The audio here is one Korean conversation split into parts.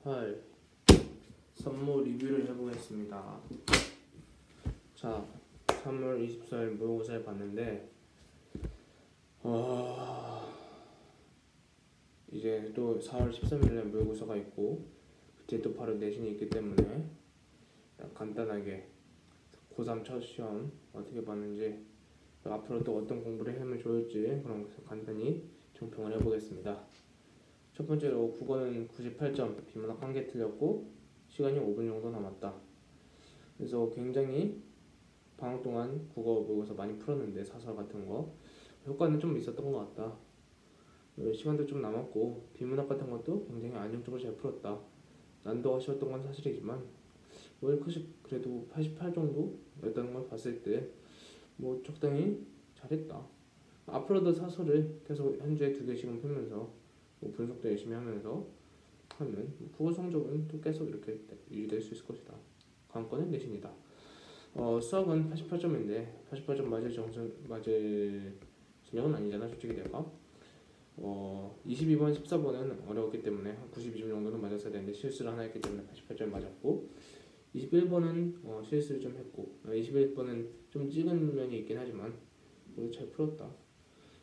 8 선물 리뷰를 해보겠습니다. 자, 3월 24일 모의고사를 봤는데 이제 또 4월 13일에 모의고사가 있고 그때 또 바로 내신이 있기 때문에 간단하게 고3 첫 시험 어떻게 봤는지 앞으로 또 어떤 공부를 하면 좋을지 그런 것을 간단히 정평을 해보겠습니다. 첫 번째로 국어는 98점, 비문학 1개 틀렸고 시간이 5분 정도 남았다. 그래서 굉장히 방학 동안 국어 모의고사 많이 풀었는데 사설 같은 거 효과는 좀 있었던 것 같다. 시간도 좀 남았고 비문학 같은 것도 굉장히 안정적으로 잘 풀었다. 난도가 쉬웠던 건 사실이지만 그래도 88 정도였다는 걸 봤을 때 적당히 잘했다. 앞으로도 사설을 계속 현재 2개씩은 풀면서 분석도 열심히 하면서 하면 국어 성적은 또 계속 이렇게 유지될 수 있을 것이다. 관건은 내신이다. 수학은 88점인데 88점 맞을 진영은 아니잖아 솔직히 내가. 22번, 14번은 어려웠기 때문에 한 92점 정도는 맞았어야 되는데 실수를 하나 했기 때문에 88점 맞았고 21번은 실수를 좀 했고 21번은 좀 찍은 면이 있긴 하지만 그래도 잘 풀었다.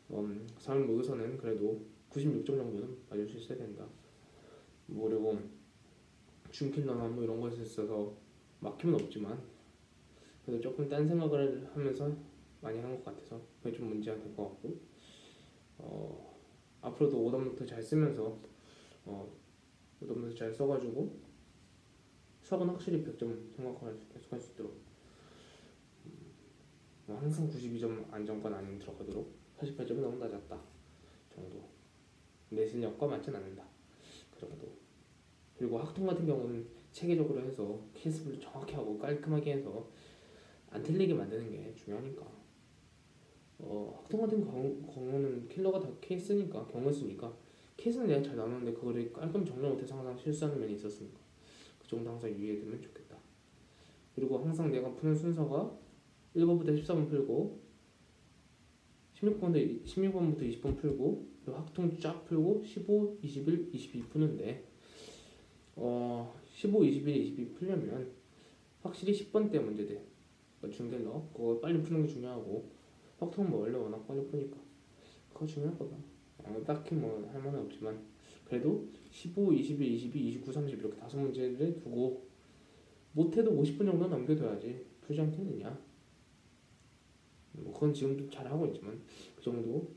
3월 모의고사는 그래도 96점 정도는 맞을 수 있어야 된다. 그리고 중킬러나 이런 것에 있어서 막힘은 없지만 그래도 조금 딴 생각을 하면서 많이 한 것 같아서 그게 좀 문제가 될 것 같고 앞으로도 오답노트 잘 쓰면서 오답노트 잘 써가지고 수학은 확실히 100점 생각할 수 계속 할 수 있도록 항상 92점 안정권 안에 들어가도록 88점이 너무 낮았다 정도. 내 실력과 맞진 않는다. 그리고 학통 같은 경우는 체계적으로 해서 케이스를 정확히 하고 깔끔하게 해서 안 틀리게 만드는 게 중요하니까. 학통 같은 경우는 킬러가 다 케이스니까 경우였으니까 케이스는 내가 잘 나눴는데 그거를 깔끔 정리 못해서 항상 실수하는 면이 있었으니까 그 정도 항상 유의해두면 좋겠다. 그리고 항상 내가 푸는 순서가 1번부터 14번 풀고 16번부터 20번 풀고 그리고 학통 쫙 풀고 15, 21, 22 푸는데 15, 21, 22 풀려면 확실히 10번 때 문제들 중델러 그거 빨리 푸는 게 중요하고 학통은 원래 워낙 빨리 푸니까 그거 중요하거든. 딱히 할 만은 없지만 그래도 15, 21, 22, 29, 30 이렇게 5문제를 두고 못해도 50분 정도 남겨둬야지 풀지 않겠느냐. 그건 지금도 잘하고 있지만 그 정도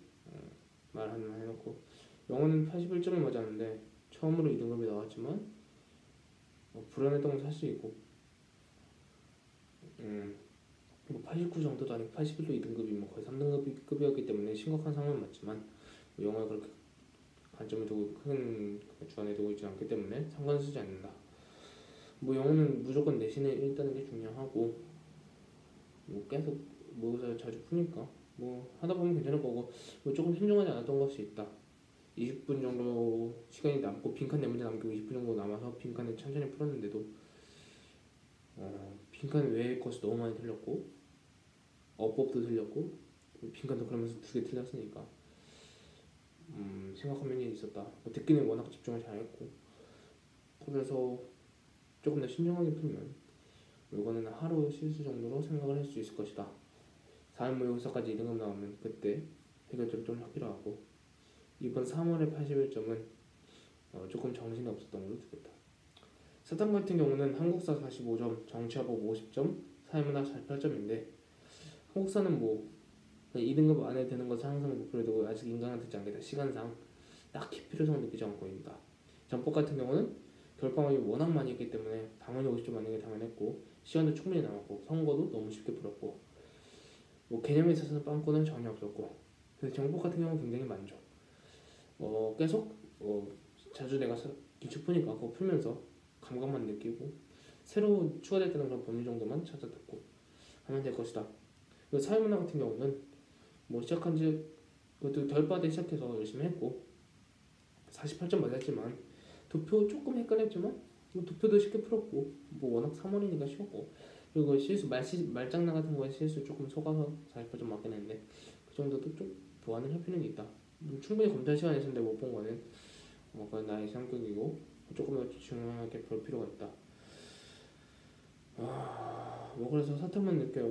말 하나 해놓고 영어는 81점을 맞았는데 처음으로 2등급이 나왔지만 불안했던 건 사실이고 89 정도도 아니고 81도 2등급이 거의 3등급이었기 때문에 심각한 상황은 맞지만 영어에 그렇게 관점을 두고 큰 주안에 두고 있지 않기 때문에 상관 쓰지 않는다. 영어는 무조건 내신에 일단은 게 중요하고 계속 모의고사를 자주 푸니까 하다 보면 괜찮을 거고 조금 신중하지 않았던 것이 있다. 20분 정도 시간이 남고 빈칸 4문제 남기고 20분 정도 남아서 빈칸을 천천히 풀었는데도 빈칸 외의 것이 너무 많이 틀렸고 어법도 틀렸고 빈칸도 그러면서 2개 틀렸으니까 심각한 면이 있었다. 듣기는 워낙 집중을 잘했고 그래서 조금 더 신중하게 풀면 이거는 하루 실수 정도로 생각을 할 수 있을 것이다. 4월 모의고사까지 2등급 나오면 그때 해결책을 좀 필요하고 이번 3월의 81점은 조금 정신이 없었던 걸로 두겠다. 사탐 같은 경우는 한국사 45점, 정치화법 50점, 사회문학 48점인데 한국사는 2등급 안에 드는 것은 항상 목표를 두고 아직 인강은 듣지 않겠다. 시간상 딱히 필요성을 느끼지 않고 있다. 전법 같은 경우는 결과물이 워낙 많이 했기 때문에 당연히 50점 맞는 게 당연했고 시간도 충분히 남았고 선거도 너무 쉽게 풀었고 개념에 있어서는 빵꾸는 전혀 없었고 그래서 정법 같은 경우는 굉장히 만족. 계속 자주 내가 기출 푸니까 그거 풀면서 감각만 느끼고 새로 추가됐다는 그런 법률 정도만 찾아 듣고 하면 될 것이다. 그리고 사회문화 같은 경우는 시작한 지 그것도 덜빠르게 시작해서 열심히 했고 48점 맞았지만 도표 조금 헷갈렸지만 도표도 쉽게 풀었고 워낙 3월이니까 쉬웠고 그리고 실수 말장난 같은 거에 실수 조금 속아서 48점 맞긴 했는데 그 정도도 좀 보완을 할 필요는 있다. 충분히 검토할 시간이 있었는데 못 본 거는 그건 나의 성격이고 조금 더 중요하게 볼 필요가 있다. 뭐 그래서 사탐은 이렇게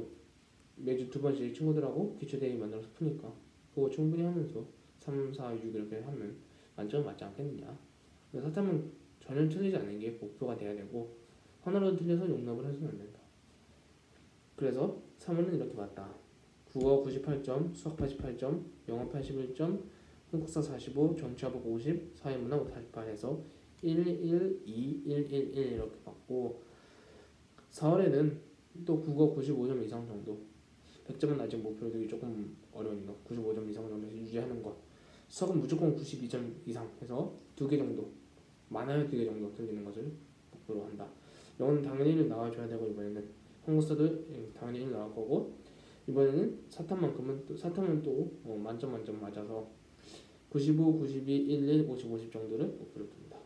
매주 2번씩 친구들하고 기초 대회 만들어서 푸니까 그거 충분히 하면서 3, 4, 6 이렇게 하면 만점은 맞지 않겠느냐. 사탐은 전혀 틀리지 않는 게 목표가 돼야 되고 하나라도 틀려서 용납을 해서는 안 된다. 그래서 3월은 이렇게 봤다. 국어 98점, 수학 88점, 영어 81점, 한국사 45, 정치화복 50, 사회문화 48 해서 1, 1, 2, 1, 1, 1 이렇게 받고 4월에는 또 국어 95점 이상 정도 100점은 아직 목표로 되기 조금 어려우니까 95점 이상 정도 유지하는 것. 수학은 무조건 92점 이상 해서 2개 정도 많아요 2개 정도 틀리는 것을 목표로 한다. 영어는 당연히 1 나와줘야 되고 이번에는 한국사도 당연히 1 나올 거고 이번에는 사탐은 또 만점 맞아서 95, 92, 11, 50, 50 정도를 목표로 둡니다.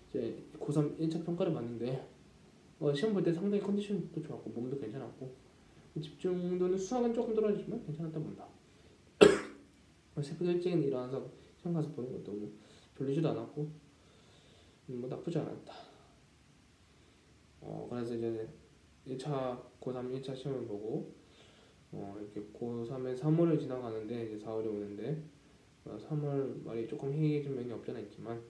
이제 고3 1차 평가를 봤는데 시험 볼 때 상당히 컨디션도 좋았고 몸도 괜찮았고 집중도는 수학은 조금 떨어지지만 괜찮았다 본다. 새벽 일찍 일어나서 시험 가서 보는 것도 뭐 졸리지도 않았고 뭐 나쁘지 않았다. 그래서 이제 1차 고3 1차 시험을 보고 이렇게 고3의 3월을 지나가는데 이제 4월이 오는데 3월 말이 조금 해이해진 면이 없잖아 있지만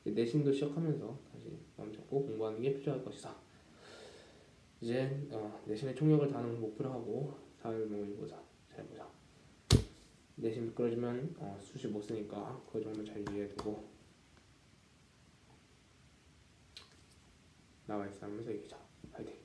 내신도 시작하면서 다시 마음 잡고 공부하는 게 필요할 것이다. 이제 내신의 총력을 다하는 목표로 하고 4월 모의고사 잘 보자. 내신 미끄러지면 수시 못 쓰니까 그 정도 잘 이해해두고 나와 있어 하면서 얘기자. 화이팅.